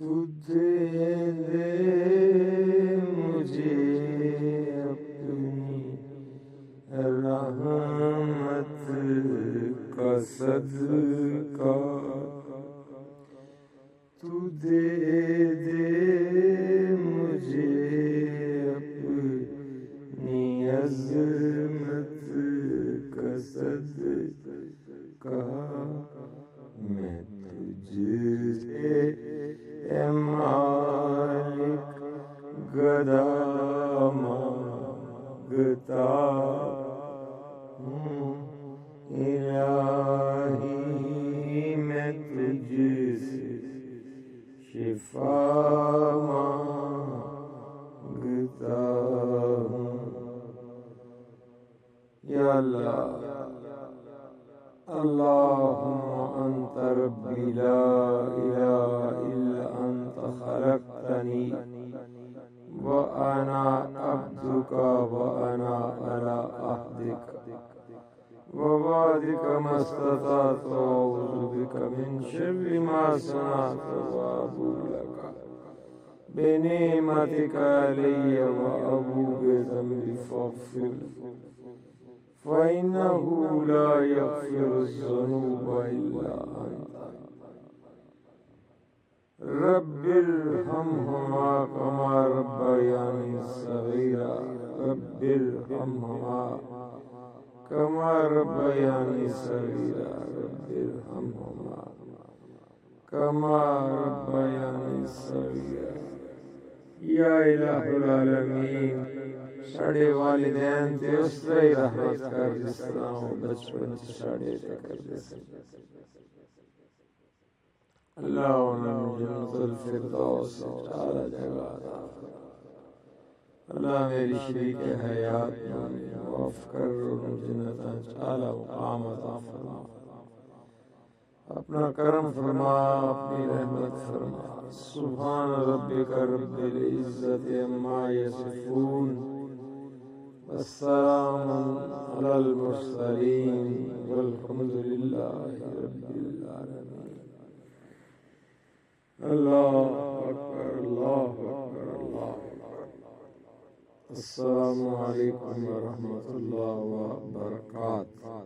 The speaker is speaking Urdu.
تو دے دے مجھے اپنی رحمت کا صدقہ، تو دے دے مجھے اپنی عظمت کا صدقہ، میں تجھ سے اے مالک گدا مانگتا ہوں، الہی میں تجھ سے شفا مانگتا ہوں۔ یا اللہ، اللہم انت ربی لا الہ الا انت خلقتنی وانا عبدک وانا علی عہدک ووعدک ما استطعت واعوذ بک من شر ما صنعت وابوء لک بنعمتک علی وابوء بذنبی فاغفر لی فإنه لا يغفر الذنوب إلا أنت رب ارحمهما كما ربياني صغيرا رب ارحمهما كما ربياني صغيرا رب ارحمهما كما ربياني صغيرا۔ یا الہ العالمین، ساڑے والدین تے اس طرح رحمت کر جس طرح وہ بچپن ساڑے کر جیسے اللہ انہوں جنت الفردوس اعلیٰ جگہ عطا فرما۔ اللہ میری شریک حیات میں معاف کر انہوں جنت اعلیٰ مقام عطا فرما، اپنا کرم فرما، اپنی رحمت فرما۔ سبحان ربک رب العزت عما یصفون والسلام علی المرسلین والحمد للہ رب العالمین۔ اللہ اکبر، اللہ اکبر، اللہ اکبر۔ السلام علیکم ورحمۃ اللہ وبرکاتہ۔